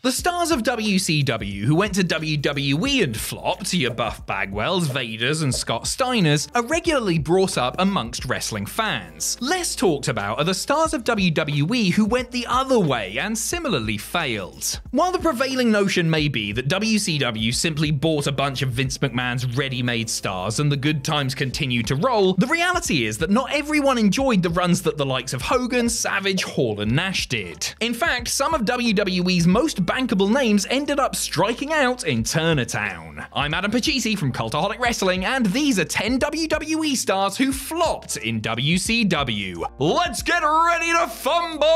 The stars of WCW who went to WWE and flopped, your Buff Bagwells, Vaders and Scott Steiners, are regularly brought up amongst wrestling fans. Less talked about are the stars of WWE who went the other way and similarly failed. While the prevailing notion may be that WCW simply bought a bunch of Vince McMahon's ready-made stars and the good times continue to roll, the reality is that not everyone enjoyed the runs that the likes of Hogan, Savage, Hall and Nash did. In fact, some of WWE's most bankable names ended up striking out in Turnertown. I'm Adam Pachisi from Cultaholic Wrestling, and these are 10 WWE stars who flopped in WCW. Let's get ready to fumble!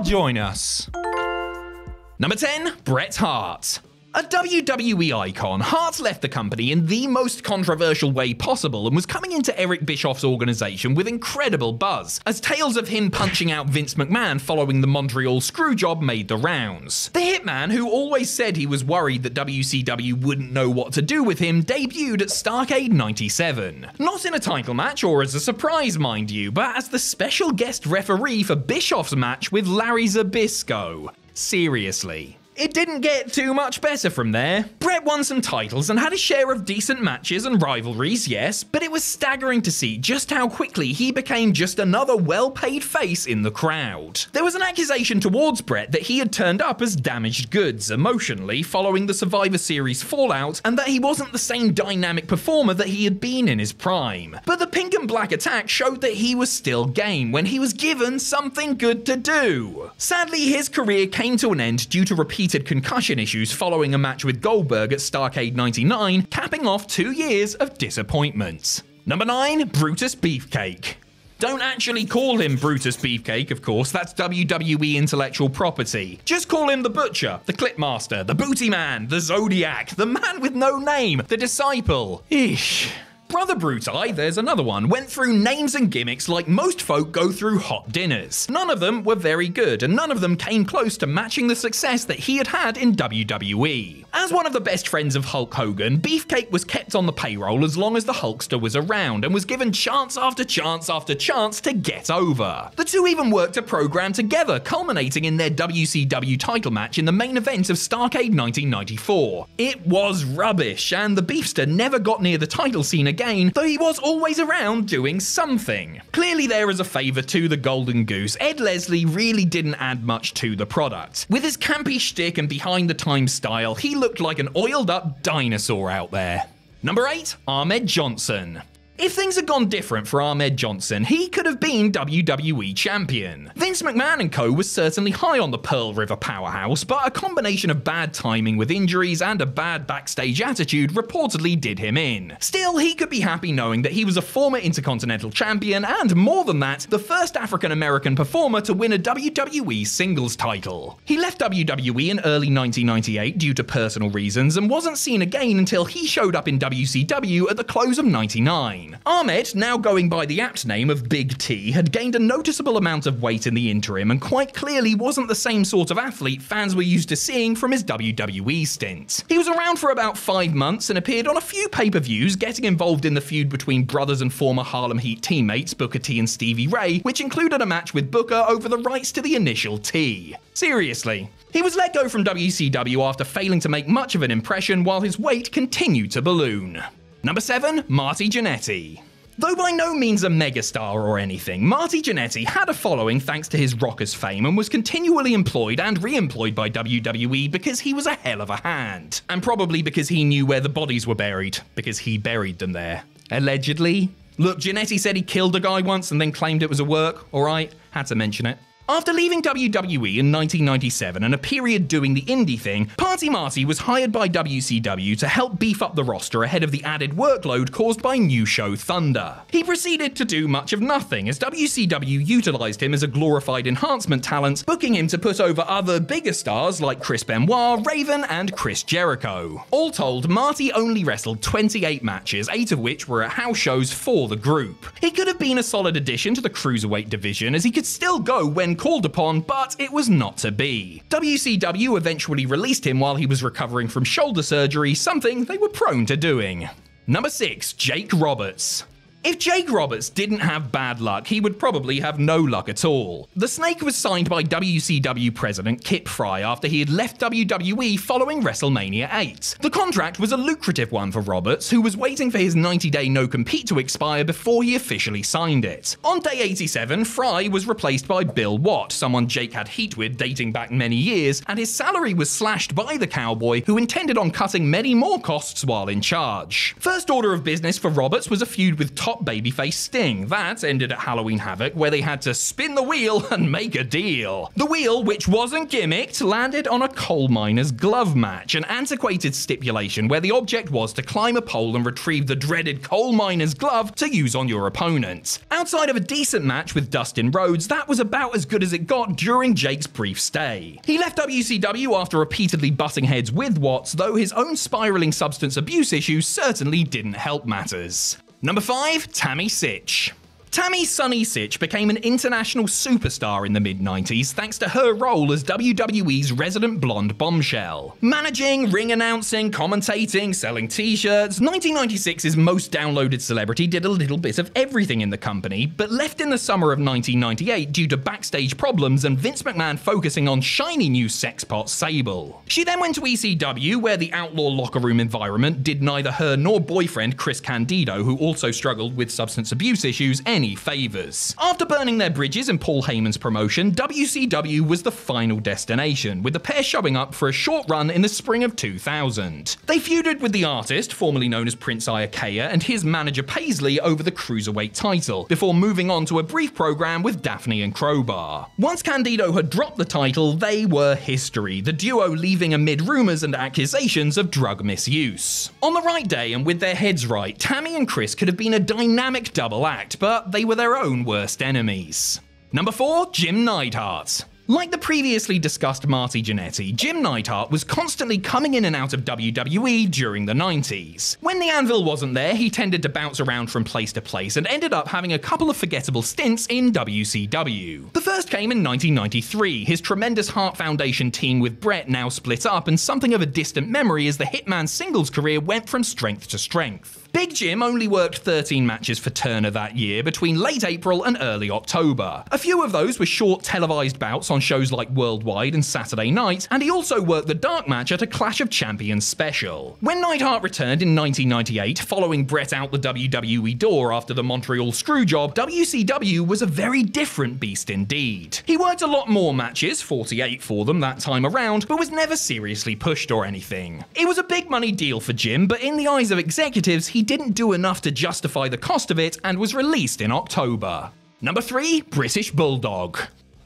Join us. Number 10, Bret Hart. A WWE icon, Hart left the company in the most controversial way possible and was coming into Eric Bischoff's organization with incredible buzz, as tales of him punching out Vince McMahon following the Montreal Screwjob made the rounds. The Hitman, who always said he was worried that WCW wouldn't know what to do with him, debuted at Starrcade 97. Not in a title match or as a surprise, mind you, but as the special guest referee for Bischoff's match with Larry Zbyszko. Seriously. It didn't get too much better from there. Bret won some titles and had a share of decent matches and rivalries, yes, but it was staggering to see just how quickly he became just another well-paid face in the crowd. There was an accusation towards Bret that he had turned up as damaged goods emotionally following the Survivor Series fallout, and that he wasn't the same dynamic performer that he had been in his prime. But the pink and black attack showed that he was still game when he was given something good to do. Sadly, his career came to an end due to repeated concussion issues following a match with Goldberg at Starrcade 99, capping off 2 years of disappointment. Number 9, Brutus Beefcake. Don't actually call him Brutus Beefcake, of course, that's WWE intellectual property. Just call him the Butcher, the Clipmaster, the Booty Man, the Zodiac, the Man with No Name, the Disciple. Eesh. Brother Bruti, there's another one, went through names and gimmicks like most folk go through hot dinners. None of them were very good, and none of them came close to matching the success that he had had in WWE. As one of the best friends of Hulk Hogan, Beefcake was kept on the payroll as long as the Hulkster was around and was given chance after chance after chance to get over. The two even worked a program together, culminating in their WCW title match in the main event of Starrcade 1994. It was rubbish, and the Beefster never got near the title scene again, though he was always around doing something. Clearly there is a favour to the Golden Goose. Ed Leslie really didn't add much to the product. With his campy shtick and behind-the-times style, he looked like an oiled-up dinosaur out there. Number 8, Ahmed Johnson. If things had gone different for Ahmed Johnson, he could have been WWE champion. Vince McMahon and co was certainly high on the Pearl River powerhouse, but a combination of bad timing with injuries and a bad backstage attitude reportedly did him in. Still, he could be happy knowing that he was a former Intercontinental Champion and, more than that, the first African-American performer to win a WWE singles title. He left WWE in early 1998 due to personal reasons and wasn't seen again until he showed up in WCW at the close of '99. Ahmed, now going by the apt name of Big T, had gained a noticeable amount of weight in the interim and quite clearly wasn't the same sort of athlete fans were used to seeing from his WWE stint. He was around for about 5 months and appeared on a few pay-per-views, getting involved in the feud between brothers and former Harlem Heat teammates Booker T and Stevie Ray, which included a match with Booker over the rights to the initial T. Seriously. He was let go from WCW after failing to make much of an impression while his weight continued to balloon. Number 7, Marty Jannetty. Though by no means a megastar or anything, Marty Jannetty had a following thanks to his Rockers fame and was continually employed and re-employed by WWE because he was a hell of a hand. And probably because he knew where the bodies were buried, because he buried them there. Allegedly. Look, Jannetty said he killed a guy once and then claimed it was a work, alright? Had to mention it. After leaving WWE in 1997 and a period doing the indie thing, Party Marty was hired by WCW to help beef up the roster ahead of the added workload caused by new show Thunder. He proceeded to do much of nothing as WCW utilised him as a glorified enhancement talent, booking him to put over other bigger stars like Chris Benoit, Raven and Chris Jericho. All told, Marty only wrestled 28 matches, 8 of which were at house shows for the group. He could have been a solid addition to the cruiserweight division as he could still go when called upon, but it was not to be. WCW eventually released him while he was recovering from shoulder surgery, something they were prone to doing. Number 6, Jake Roberts. If Jake Roberts didn't have bad luck, he would probably have no luck at all. The Snake was signed by WCW president Kip Fry after he had left WWE following WrestleMania 8. The contract was a lucrative one for Roberts, who was waiting for his 90-day no-compete to expire before he officially signed it. On day 87, Fry was replaced by Bill Watt, someone Jake had heat with dating back many years, and his salary was slashed by the Cowboy, who intended on cutting many more costs while in charge. First order of business for Roberts was a feud with top babyface Sting. That ended at Halloween Havoc, where they had to spin the wheel and make a deal. The wheel, which wasn't gimmicked, landed on a coal miner's glove match, an antiquated stipulation where the object was to climb a pole and retrieve the dreaded coal miner's glove to use on your opponent. Outside of a decent match with Dustin Rhodes, that was about as good as it got during Jake's brief stay. He left WCW after repeatedly butting heads with Watts, though his own spiraling substance abuse issues certainly didn't help matters. Number 5, Tammy SYTCH. Tammy Sunny SYTCH became an international superstar in the mid-90s thanks to her role as WWE's resident blonde bombshell. Managing, ring announcing, commentating, selling t-shirts, 1996's most downloaded celebrity did a little bit of everything in the company, but left in the summer of 1998 due to backstage problems and Vince McMahon focusing on shiny new sexpot Sable. She then went to ECW, where the outlaw locker room environment did neither her nor boyfriend Chris Candido, who also struggled with substance abuse issues, any favors. After burning their bridges in Paul Heyman's promotion, WCW was the final destination, with the pair showing up for a short run in the spring of 2000. They feuded with the artist, formerly known as Prince Iakea, and his manager Paisley over the Cruiserweight title, before moving on to a brief program with Daphne and Crowbar. Once Candido had dropped the title, they were history, the duo leaving amid rumors and accusations of drug misuse. On the right day and with their heads right, Tammy and Chris could have been a dynamic double act, but they were their own worst enemies. Number 4, Jim Neidhart. Like the previously discussed Marty Jannetty, Jim Neidhart was constantly coming in and out of WWE during the 90s. When the anvil wasn't there, he tended to bounce around from place to place and ended up having a couple of forgettable stints in WCW. The first came in 1993, his tremendous Hart Foundation team with Bret now split up and something of a distant memory as the Hitman singles career went from strength to strength. Big Jim only worked 13 matches for Turner that year between late April and early October. A few of those were short televised bouts on shows like Worldwide and Saturday Night, and he also worked the dark match at a Clash of Champions special. When Neidhart returned in 1998, following Bret out the WWE door after the Montreal Screwjob, WCW was a very different beast indeed. He worked a lot more matches, 48 for them that time around, but was never seriously pushed or anything. It was a big money deal for Jim, but in the eyes of executives, he didn't do enough to justify the cost of it and was released in October. Number 3, British Bulldog.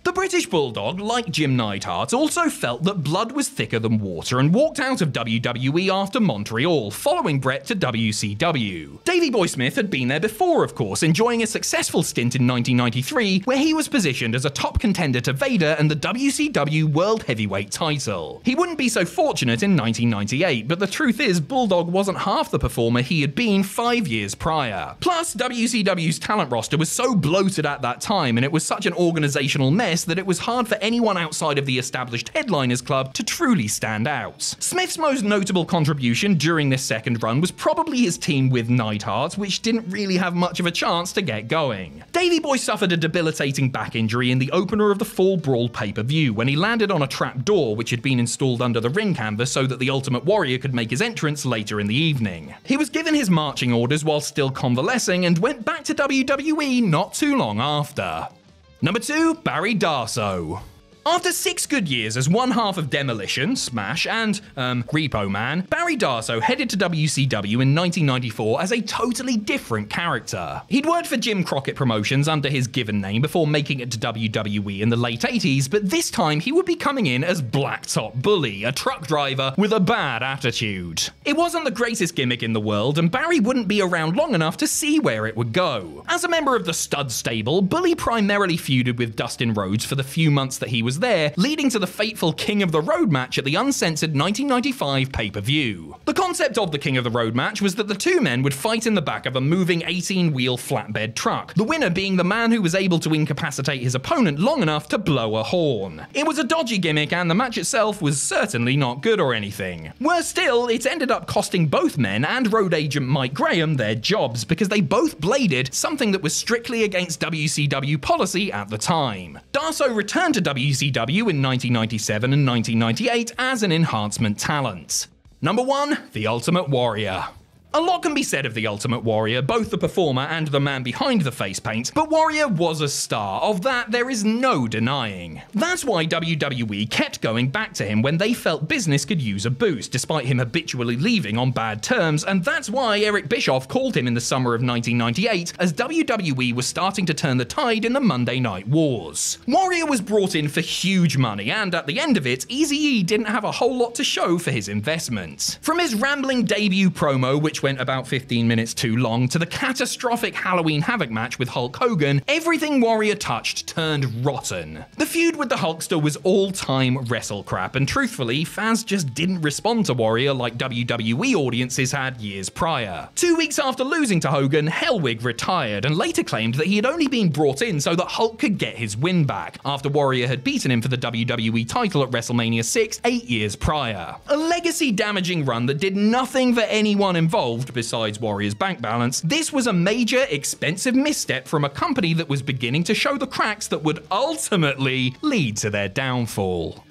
The British Bulldog, like Jim Neidhart, also felt that blood was thicker than water and walked out of WWE after Montreal, following Bret to WCW. Davey Boy Smith had been there before, of course, enjoying a successful stint in 1993, where he was positioned as a top contender to Vader and the WCW World Heavyweight title. He wouldn't be so fortunate in 1998, but the truth is, Bulldog wasn't half the performer he had been 5 years prior. Plus, WCW's talent roster was so bloated at that time, and it was such an organizational mess that it was hard for anyone outside of the established Headliners Club to truly stand out. Smith's most notable contribution during this second run was probably his team with Neidhart, which didn't really have much of a chance to get going. Davey Boy suffered a debilitating back injury in the opener of the Fall Brawl pay-per-view when he landed on a trap door which had been installed under the ring canvas so that the Ultimate Warrior could make his entrance later in the evening. He was given his marching orders while still convalescing and went back to WWE not too long after. Number 2, Barry Darsow. After 6 good years as one half of Demolition, Smash, and, Repo Man, Barry Darsow headed to WCW in 1994 as a totally different character. He'd worked for Jim Crockett Promotions under his given name before making it to WWE in the late 80s, but this time he would be coming in as Blacktop Bully, a truck driver with a bad attitude. It wasn't the greatest gimmick in the world, and Barry wouldn't be around long enough to see where it would go. As a member of the Stud Stable, Bully primarily feuded with Dustin Rhodes for the few months that he was was there, leading to the fateful King of the Road match at the uncensored 1995 pay-per-view. The concept of the King of the Road match was that the two men would fight in the back of a moving 18-wheel flatbed truck, the winner being the man who was able to incapacitate his opponent long enough to blow a horn. It was a dodgy gimmick, and the match itself was certainly not good or anything. Worse still, it ended up costing both men and road agent Mike Graham their jobs because they both bladed, something that was strictly against WCW policy at the time. Darsow returned to WCW in 1997 and 1998 as an enhancement talent. Number 1. The Ultimate Warrior. A lot can be said of the Ultimate Warrior, both the performer and the man behind the face paint, but Warrior was a star. Of that, there is no denying. That's why WWE kept going back to him when they felt business could use a boost, despite him habitually leaving on bad terms, and that's why Eric Bischoff called him in the summer of 1998, as WWE was starting to turn the tide in the Monday Night Wars. Warrior was brought in for huge money, and at the end of it, Eazy-E didn't have a whole lot to show for his investment. From his rambling debut promo, which went about 15 minutes too long, to the catastrophic Halloween Havoc match with Hulk Hogan, everything Warrior touched turned rotten. The feud with the Hulkster was all-time wrestle crap, and truthfully, fans just didn't respond to Warrior like WWE audiences had years prior. 2 weeks after losing to Hogan, Hellwig retired and later claimed that he had only been brought in so that Hulk could get his win back, after Warrior had beaten him for the WWE title at WrestleMania 6 8 years prior. A legacy-damaging run that did nothing for anyone involved besides Warrior's bank balance. This was a major, expensive misstep from a company that was beginning to show the cracks that would ultimately lead to their downfall.